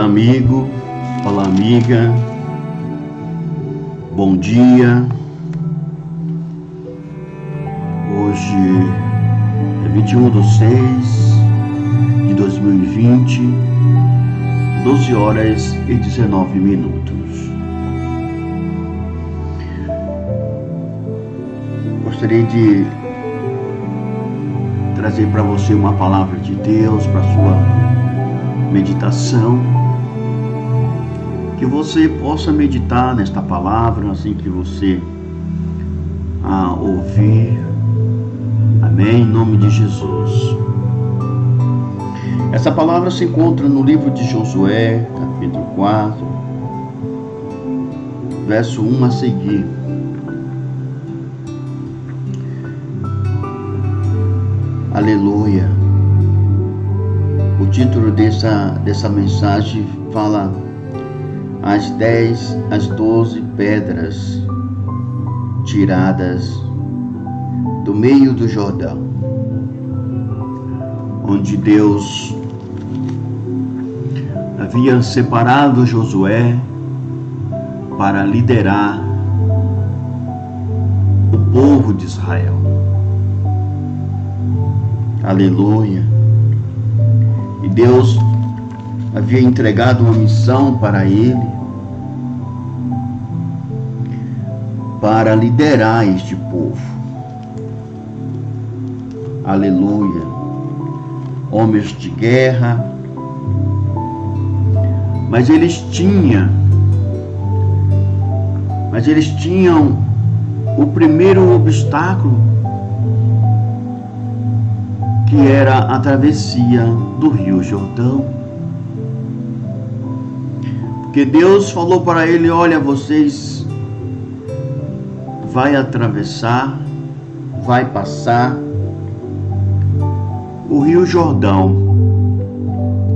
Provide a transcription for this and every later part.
Olá, amigo. Olá, amiga. Bom dia. Hoje é 21/6/2020, 12 horas e 19 minutos. Gostaria de trazer para você uma palavra de Deus para sua meditação, que você possa meditar nesta palavra assim que você ouvir. Amém, em nome de Jesus. Essa palavra se encontra no livro de Josué, capítulo 4, verso 1 a seguir. Aleluia. O título dessa mensagem fala as 12 pedras tiradas do meio do Jordão, onde Deus havia separado Josué para liderar o povo de Israel. Aleluia. E Deus havia entregado uma missão para ele, para liderar este povo. Aleluia. Homens de guerra, mas eles tinham o primeiro obstáculo, que era a travessia do Rio Jordão. Porque Deus falou para ele: olha, vocês vai atravessar, vai passar o Rio Jordão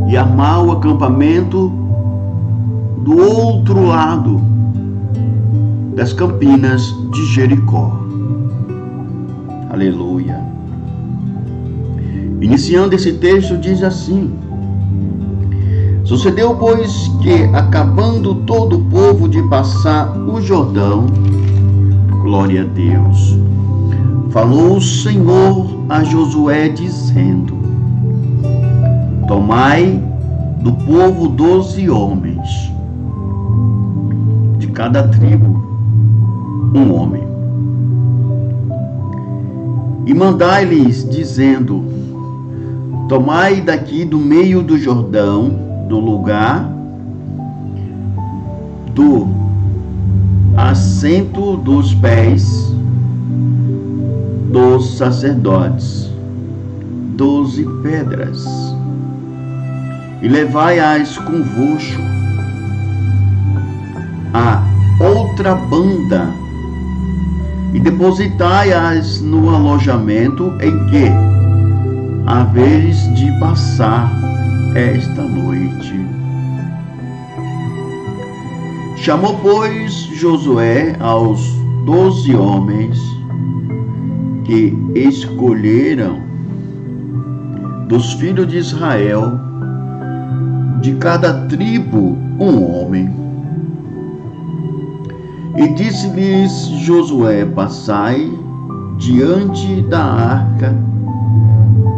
e armar o acampamento do outro lado das campinas de Jericó. Aleluia. Iniciando esse texto, diz assim: sucedeu, pois, que, acabando todo o povo de passar o Jordão, glória a Deus, falou o Senhor a Josué, dizendo: tomai do povo 12 homens, de cada tribo um homem, e mandai-lhes, dizendo: tomai daqui do meio do Jordão, do lugar do assento dos pés dos sacerdotes 12 pedras, e levai-as convosco a outra banda, e depositai-as no alojamento em que haveres de passar esta noite. Chamou, pois, Josué aos 12 homens que escolheram dos filhos de Israel, de cada tribo um homem. E disse-lhes Josué: passai diante da arca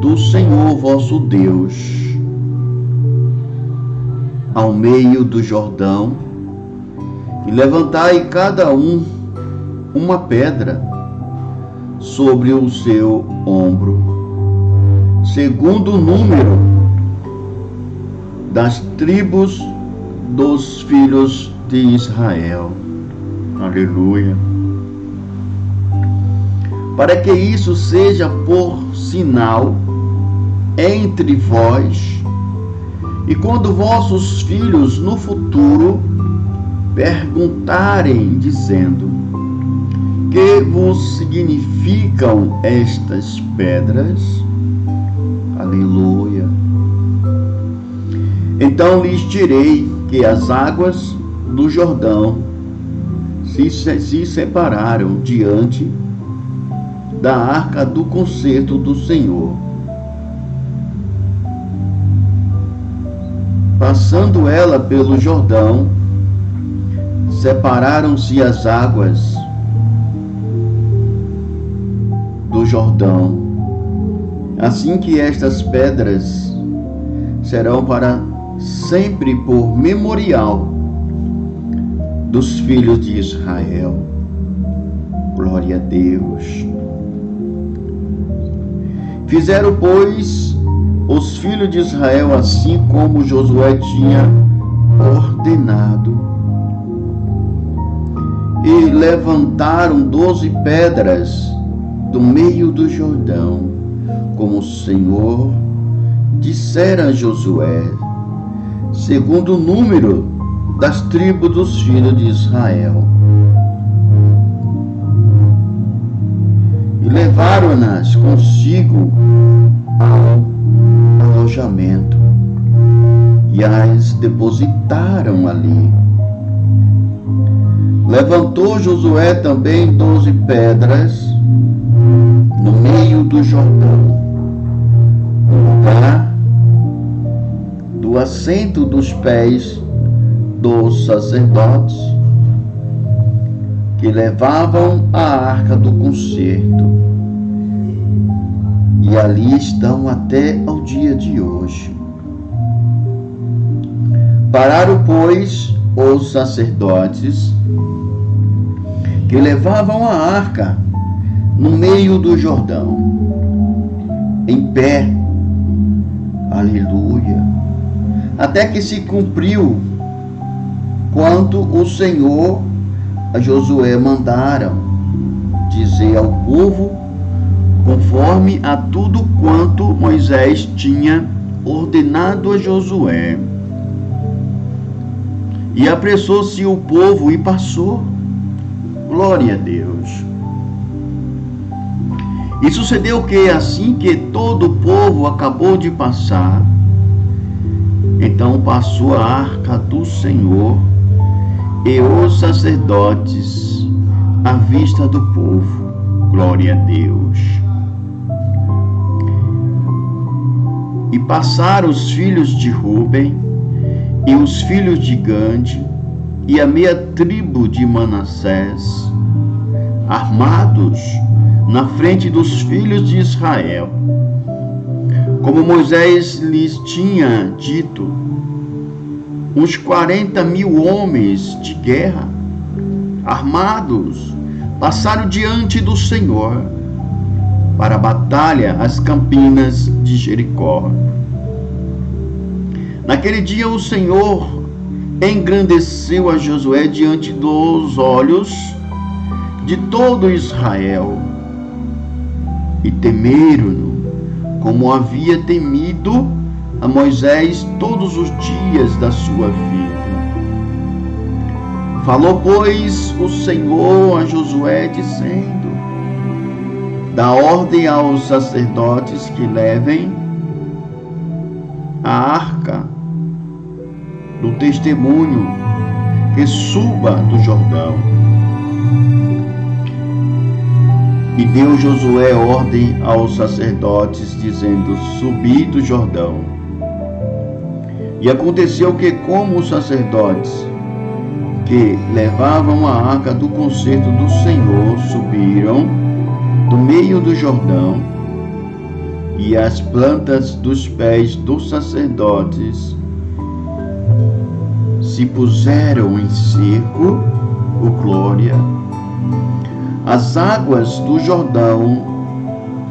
do Senhor vosso Deus, ao meio do Jordão, e levantai cada um uma pedra sobre o seu ombro, segundo o número das tribos dos filhos de Israel. Aleluia. Para que isso seja por sinal entre vós, e quando vossos filhos no futuro perguntarem, dizendo: que vos significam estas pedras? Aleluia. Então lhes direi que as águas do Jordão se separaram diante da arca do concerto do Senhor, passando ela pelo Jordão, separaram-se as águas do Jordão, assim que estas pedras serão para sempre por memorial dos filhos de Israel. Glória a Deus. Fizeram, pois, os filhos de Israel assim como Josué tinha ordenado, e levantaram 12 pedras do meio do Jordão, como o Senhor dissera a Josué, segundo o número das tribos dos filhos de Israel. E levaram-nas consigo ao alojamento e as depositaram ali. Levantou Josué também 12 pedras no meio do Jordão, no lugar do assento dos pés dos sacerdotes que levavam a arca do concerto, e ali estão até ao dia de hoje. Pararam, pois, os sacerdotes que levavam a arca no meio do Jordão, em pé, aleluia, até que se cumpriu quanto o Senhor a Josué mandaram dizer ao povo, conforme a tudo quanto Moisés tinha ordenado a Josué. E apressou-se o povo e passou. Glória a Deus. E sucedeu que, assim que todo o povo acabou de passar, então passou a arca do Senhor e os sacerdotes à vista do povo. Glória a Deus. E passaram os filhos de Ruben e os filhos de Gade e a meia tribo de Manassés, armados na frente dos filhos de Israel, como Moisés lhes tinha dito, uns 40.000 homens de guerra, armados, passaram diante do Senhor para a batalha às campinas de Jericó. Naquele dia o Senhor engrandeceu a Josué diante dos olhos de todo Israel, e temeram-no como havia temido a Moisés todos os dias da sua vida. Falou, pois, o Senhor a Josué, dizendo: dá ordem aos sacerdotes que levem a arca do testemunho, que suba do Jordão. E deu Josué ordem aos sacerdotes, dizendo: subi do Jordão. E aconteceu que, como os sacerdotes que levavam a arca do concerto do Senhor subiram do meio do Jordão, e as plantas dos pés dos sacerdotes se puseram em seco, glória, as águas do Jordão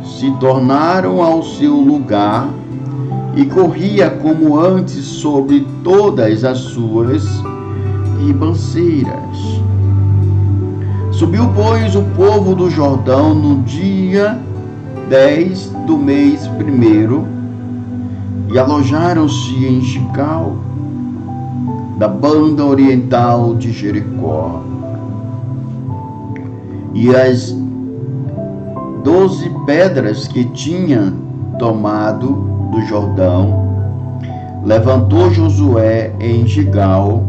se tornaram ao seu lugar e corria como antes sobre todas as suas ribanceiras. Subiu, pois, o povo do Jordão no dia 10 do mês 1º e alojaram-se em Gigal, da banda oriental de Jericó. E as 12 pedras que tinha tomado do Jordão levantou Josué em Gigal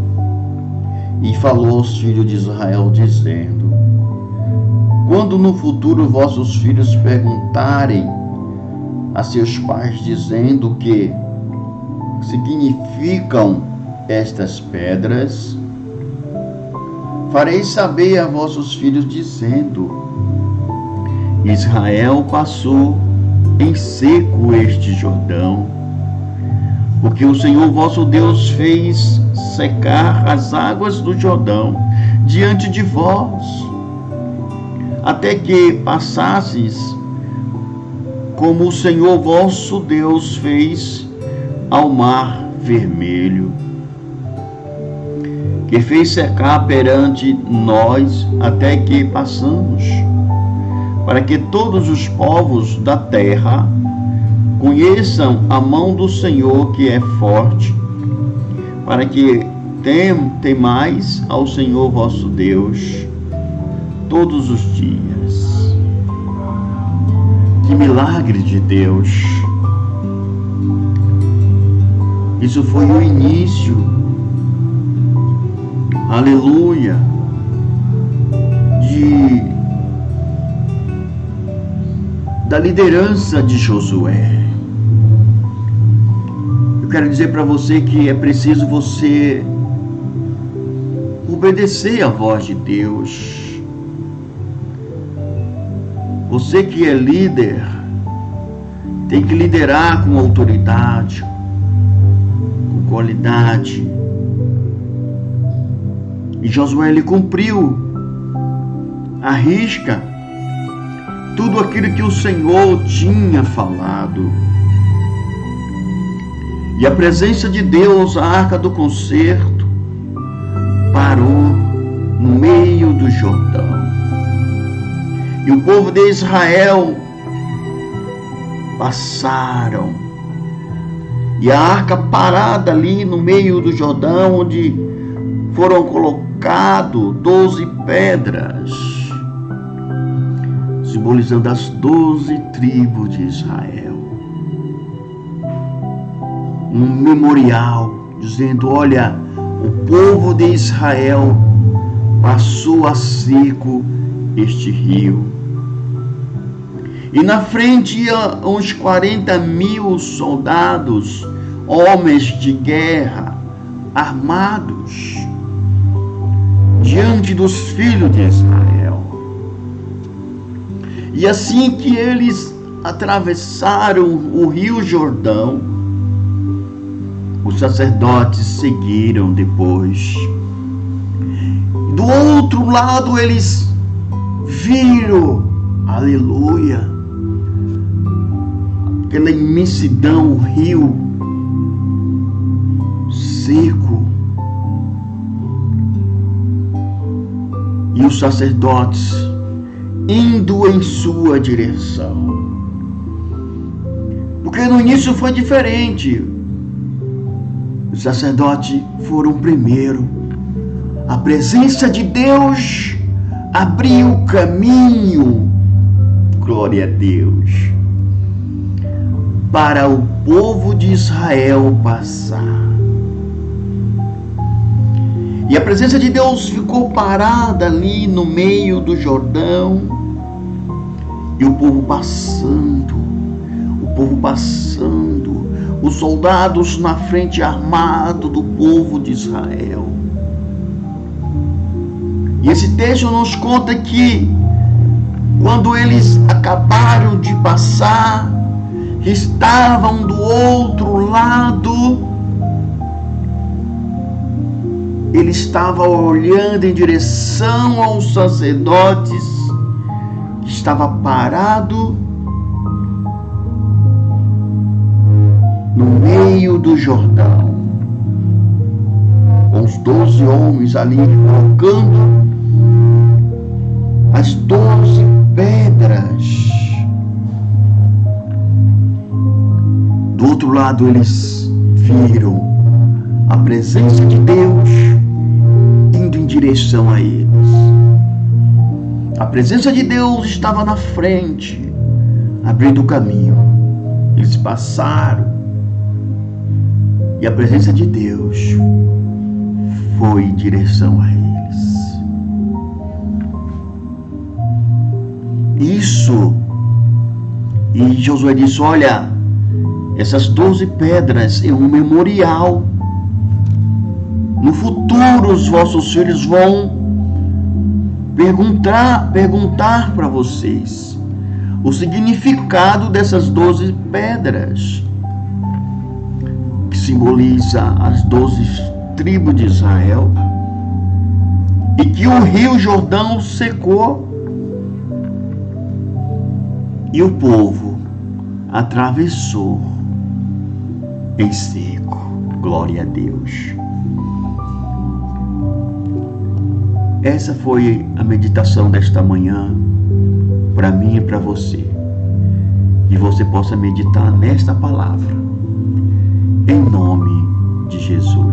e falou aos filhos de Israel, dizendo: quando no futuro vossos filhos perguntarem a seus pais, dizendo que significam estas pedras? Farei saber a vossos filhos, dizendo: Israel passou em seco este Jordão, porque o Senhor vosso Deus fez secar as águas do Jordão diante de vós, até que passasses, como o Senhor vosso Deus fez ao mar vermelho, que fez secar perante nós até que passamos, para que todos os povos da terra conheçam a mão do Senhor, que é forte, para que temais ao Senhor vosso Deus todos os dias. Que milagre de Deus! Isso foi o início, aleluia, da liderança de Josué. Eu quero dizer para você que é preciso você obedecer à voz de Deus. Você que é líder tem que liderar com autoridade, com qualidade. E Josué, ele cumpriu à risca tudo aquilo que o Senhor tinha falado. E a presença de Deus, a arca do concerto, parou no meio do Jordão. E o povo de Israel passaram. E a arca parada ali no meio do Jordão, onde foram colocadas 12 pedras, simbolizando as 12 tribos de Israel. Um memorial, dizendo: olha, o povo de Israel passou a seco este rio. E na frente iam uns 40.000 soldados, homens de guerra, armados, diante dos filhos de Israel. E assim que eles atravessaram o rio Jordão, os sacerdotes seguiram depois. Do outro lado eles viram, aleluia, aquela imensidão, o rio seco. E os sacerdotes indo em sua direção. Porque no início foi diferente. Os sacerdotes foram primeiro. A presença de Deus abriu o caminho, glória a Deus, para o povo de Israel passar. E a presença de Deus ficou parada ali no meio do Jordão. E o povo passando, os soldados na frente armados do povo de Israel. E esse texto nos conta que quando eles acabaram de passar, estavam do outro lado, ele estava olhando em direção aos sacerdotes, que estava parado no meio do Jordão, com os 12 homens ali colocando as 12 pedras. Do outro lado eles viram a presença de Deus indo em direção a eles. A presença de Deus estava na frente, abrindo o caminho. Eles passaram e a presença de Deus foi em direção a eles. Isso. E Josué disse: olha, Essas 12 pedras é um memorial. No futuro, os vossos filhos vão perguntar para vocês o significado dessas 12 pedras, que simboliza as 12 tribos de Israel, e que o rio Jordão secou e o povo atravessou em seco. Glória a Deus. Essa foi a meditação desta manhã, para mim e para você. E você possa meditar nesta palavra, em nome de Jesus.